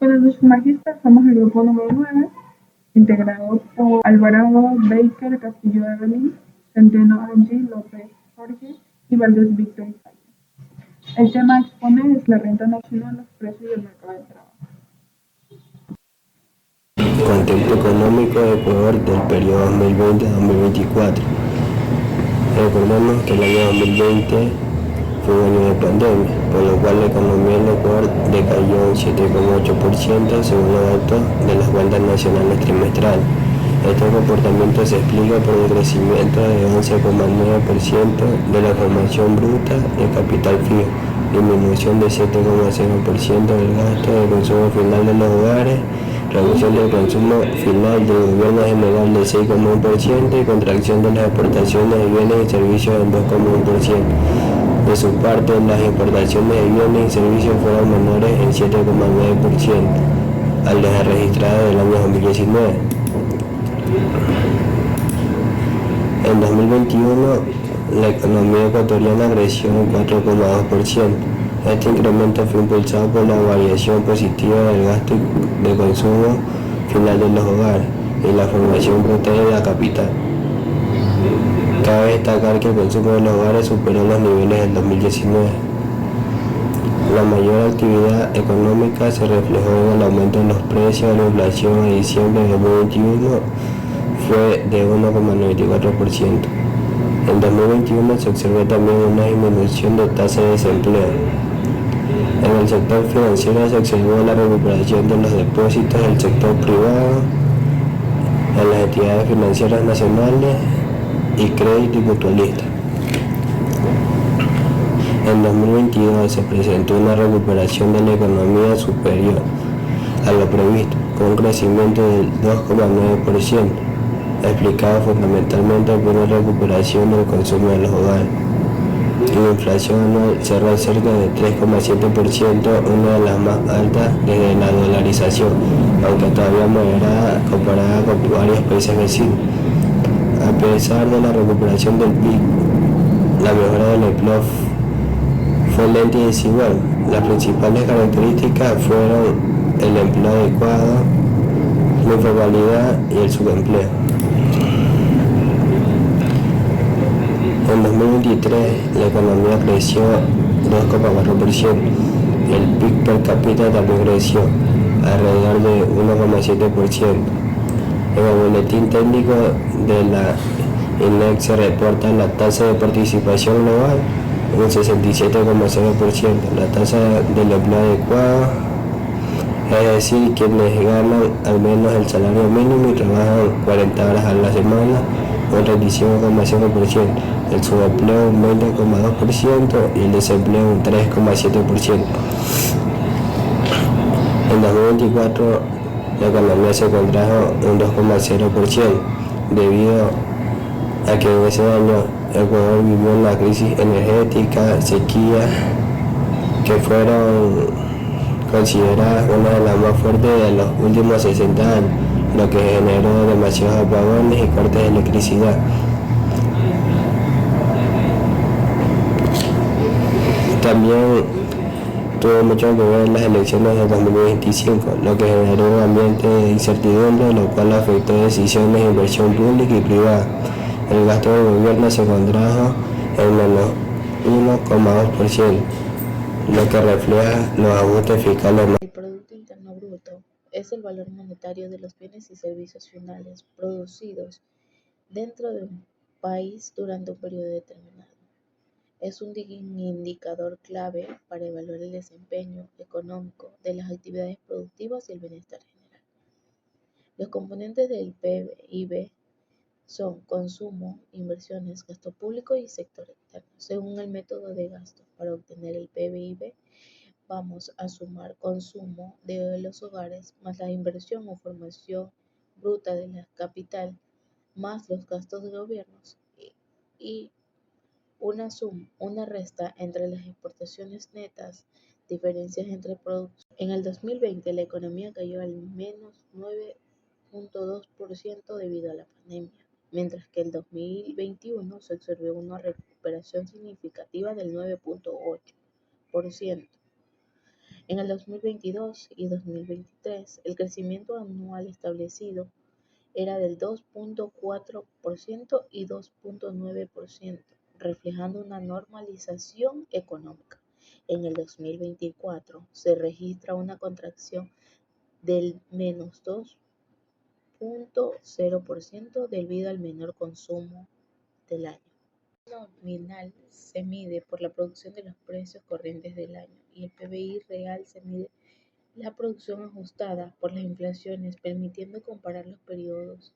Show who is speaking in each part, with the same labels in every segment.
Speaker 1: Quienes los sumergistas somos el grupo número 9, integrado por Alvarado Baker Castillo de Belín, Centeno Angie López Jorge y Valdés Víctor Isaías. El tema a exponer es la renta nacional, los precios y el mercado de trabajo.
Speaker 2: Contexto económico de Ecuador del periodo 2020-2024. Recordemos que el año 2020 fue un año de pandemia, por lo cual la economía del Ecuador decayó un 7,8% según los datos de las cuentas nacionales trimestrales. Este comportamiento se explica por el crecimiento de 11,9% de la formación bruta de capital fijo, disminución de 7,0% del gasto de consumo final de los hogares, reducción del consumo final del gobierno general de 6,1% y contracción de las exportaciones de bienes y servicios del 2,1%. De su parte, las importaciones de bienes y servicios fueron menores en 7,9% al de las registradas del año 2019. En 2021, la economía ecuatoriana creció un 4,2%. Este incremento fue impulsado por la variación positiva del gasto de consumo final de los hogares y la formación bruta de la capital. Cabe destacar que el consumo de los hogares superó los niveles del 2019. La mayor actividad económica se reflejó en el aumento de los precios. La inflación en diciembre de 2021 fue de 1,94%. En 2021 se observó también una disminución de tasa de desempleo. En el sector financiero se observó la recuperación de los depósitos del sector privado, en las entidades financieras nacionales y crédito y mutualista. En 2022 se presentó una recuperación de la economía superior a lo previsto, con un crecimiento del 2,9%, explicado fundamentalmente por una recuperación del consumo de los hogares. La inflación anual cerró cerca de 3,7%, una de las más altas desde la dolarización, aunque todavía moderada comparada con varios países vecinos. A pesar de la recuperación del PIB, la mejora del empleo fue lenta y desigual. Las principales características fueron el empleo adecuado, la informalidad y el subempleo. En 2023 la economía creció 2,4%. El PIB per cápita también creció alrededor de 1,7%. En el boletín técnico de la INEC se reporta la tasa de participación global un 67,0%, la tasa del empleo adecuado, es decir, quienes ganan al menos el salario mínimo y trabajan 40 horas a la semana, un 35,5%, el subempleo un 20,2% y el desempleo un 3,7%. En 2024 la economía se contrajo un 2,0% debido a que en ese año Ecuador vivió una crisis energética, sequía, que fueron consideradas una de las más fuertes de los últimos 60 años, lo que generó demasiados apagones y cortes de electricidad. También tuvo mucho que ver las elecciones de 2025, lo que generó un ambiente de incertidumbre, lo cual afectó decisiones de inversión pública y privada. El gasto del gobierno se contrajo en menos 1,2%, lo que refleja los ajustes fiscales.
Speaker 3: El Producto Interno Bruto es el valor monetario de los bienes y servicios finales producidos dentro de un país durante un periodo determinado. Es un indicador clave para evaluar el desempeño económico de las actividades productivas y el bienestar general. Los componentes del PIB son consumo, inversiones, gasto público y sector externo. Según el método de gasto, para obtener el PIB, vamos a sumar consumo de los hogares más la inversión o formación bruta de la capital más los gastos de gobiernos y una resta entre las exportaciones netas, diferencias entre productos. En el 2020 la economía cayó al menos 9,2% debido a la pandemia, mientras que en 2021 se observó una recuperación significativa del 9,8%. En el 2022 y 2023, el crecimiento anual establecido era del 2.4% y 2.9%, reflejando una normalización económica. En el 2024 se registra una contracción del menos 2.0% debido al menor consumo del año. La nominal se mide por la producción de los precios corrientes del año y el PBI real se mide la producción ajustada por las inflaciones, permitiendo comparar los periodos.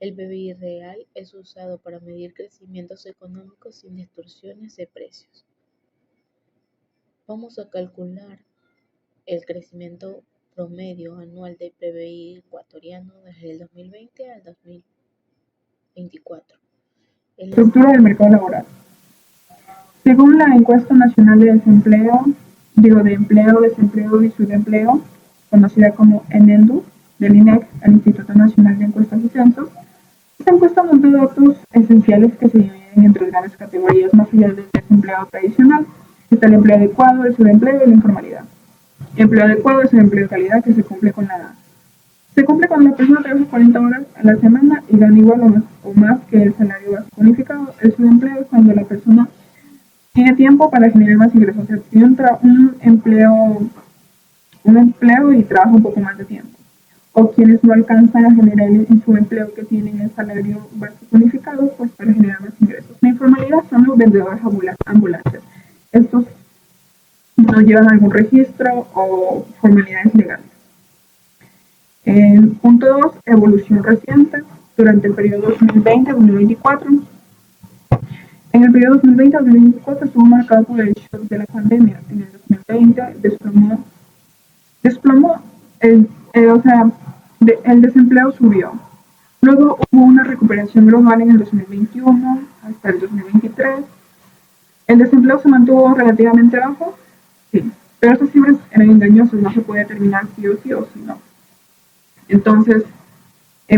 Speaker 3: El PBI real es usado para medir crecimientos económicos sin distorsiones de precios. Vamos a calcular el crecimiento promedio anual del PBI ecuatoriano desde el 2020 al 2024.
Speaker 1: Estructura del mercado laboral. Según la Encuesta Nacional de Desempleo, Desempleo y Subempleo, conocida como ENEDU, del INEC, el Instituto Nacional de Encuestas y Censos, esta encuesta muestra datos esenciales que se dividen en tres grandes categorías más allá del desempleo tradicional. Está el empleo adecuado, el subempleo y la informalidad. El empleo adecuado es el empleo de calidad que se cumple cuando la persona trabaja 40 horas a la semana y gana igual o más que el salario básico unificado. El subempleo es cuando la persona tiene tiempo para generar más ingresos, o sea, tiene un empleo y trabaja un poco más de tiempo. O quienes no alcanzan a generar en su empleo que tienen el salario básico unificado, pues para generar más ingresos. La informalidad son los vendedores ambulantes. Estos no llevan algún registro o formalidades legales. Punto 2, evolución reciente durante el periodo 2020-2024. En el periodo 2020-2024 estuvo marcado por el shock de la pandemia. En el 2020 desplomó el desempleo subió. Luego hubo una recuperación global en el 2021 hasta el 2023. El desempleo se mantuvo relativamente bajo, sí, pero esas cifras eran engañosas, no se puede determinar sí o sí no. Entonces,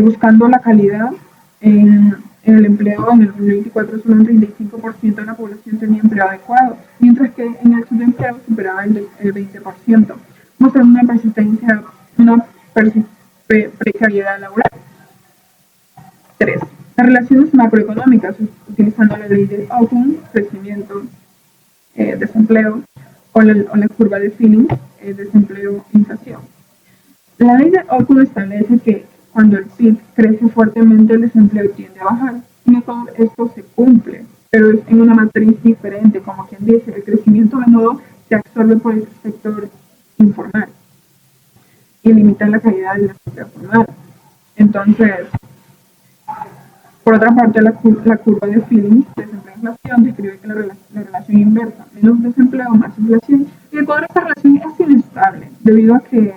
Speaker 1: buscando la calidad en el empleo, en el 2024 solo un 35% de la población tenía empleo adecuado, mientras que en el subempleo superaba el 20%, mostrando una precariedad laboral. 3. Las relaciones macroeconómicas, utilizando la ley de Auckland, crecimiento, desempleo, o la curva de Phillips, desempleo, inflación. La ley de Auckland establece que cuando el PIB crece fuertemente, el desempleo tiende a bajar. En Ecuador esto se cumple, pero es en una matriz diferente, como quien dice, el crecimiento a menudo se absorbe por el sector informal y limita la calidad del desempleo formal. Entonces, por otra parte, la curva de Phillips, desempleo-inflación, describe que la relación inversa, menos desempleo, más inflación. Y en Ecuador esta relación es inestable, debido a que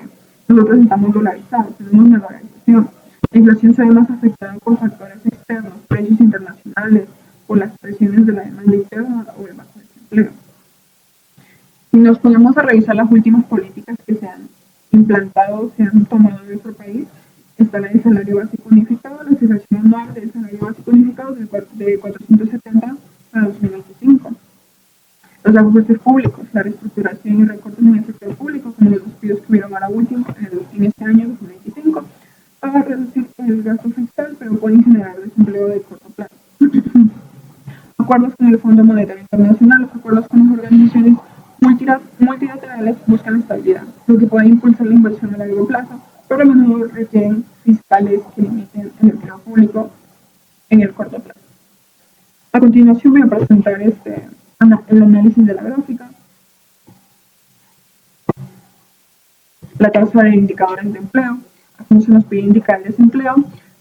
Speaker 1: nosotros estamos dolarizados, tenemos una dolarización. La inflación se ve más afectada por factores externos, precios internacionales, por las presiones de la demanda interna o el bajo desempleo. Si nos ponemos a revisar las últimas políticas que se han implantado, se han tomado en nuestro país, está la del salario básico unificado, la fijación anual del salario básico unificado de 470 a 2025. Los ajustes públicos, la reestructuración y recortes en el sector público, como los despidos que hubieron ahora último en este año 2025, para reducir el gasto fiscal, pero pueden generar desempleo de corto plazo. Acuerdos con el Fondo Monetario Internacional, los acuerdos con las organizaciones multilaterales buscan la estabilidad, lo que puede impulsar la inversión a largo plazo, pero a menudo requieren fiscales que limiten el empleo público en el corto plazo. A continuación voy a presentar el análisis de la gráfica, la tasa de indicadores de empleo, cómo se nos pide indicar el desempleo,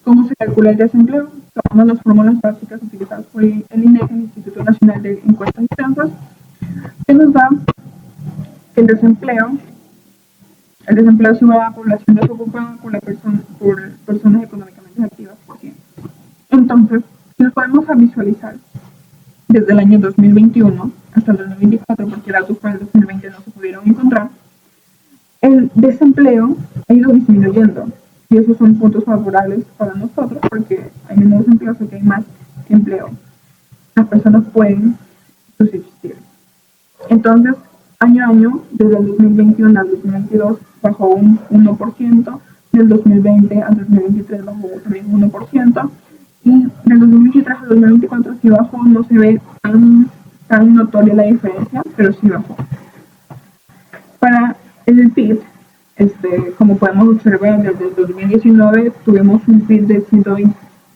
Speaker 1: cómo se calcula el desempleo, tomamos las fórmulas básicas utilizadas por el INEC, el Instituto Nacional de Encuestas y Censos, que nos da que el desempleo sube a la población desocupada por personas económicamente activas por 100. Entonces, si nos podemos visualizar desde el año 2021 hasta el 2024, porque datos para el 2020 no se pudieron encontrar, el desempleo ha ido disminuyendo y esos son puntos favorables para nosotros porque hay menos desempleo, o que hay más empleo. Las personas pueden subsistir. Entonces, año a año, desde el 2021 al 2022 bajó un 1%, del 2020 al 2023 bajó también un 1%, y del 2023 al 2024 sí bajó, no se ve tan notoria la diferencia, pero sí bajó. Para el PIB, como podemos observar, desde el 2019 tuvimos un PIB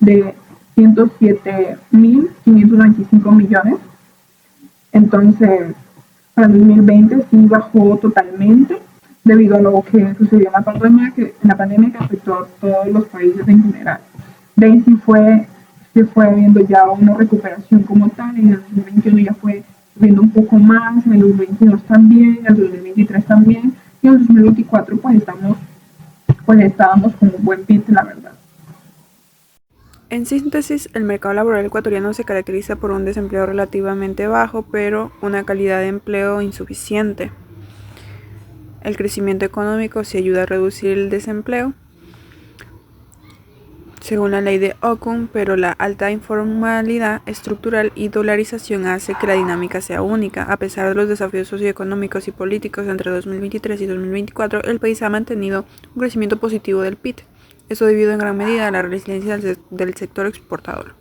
Speaker 1: de 107.595 millones. Entonces, para el 2020 sí bajó totalmente debido a lo que sucedió en la pandemia que afectó a todos los países en general. De ahí se fue viendo ya una recuperación como tal, en el 2021 ya fue subiendo un poco más, en el 2022 también, en el 2023 también, y en el 2024 pues estábamos con un buen PIB, la verdad.
Speaker 4: En síntesis, el mercado laboral ecuatoriano se caracteriza por un desempleo relativamente bajo, pero una calidad de empleo insuficiente. El crecimiento económico sí ayuda a reducir el desempleo, según la ley de Ockham, pero la alta informalidad estructural y dolarización hace que la dinámica sea única. A pesar de los desafíos socioeconómicos y políticos entre 2023 y 2024, el país ha mantenido un crecimiento positivo del PIB. Eso debido en gran medida a la resiliencia del sector exportador.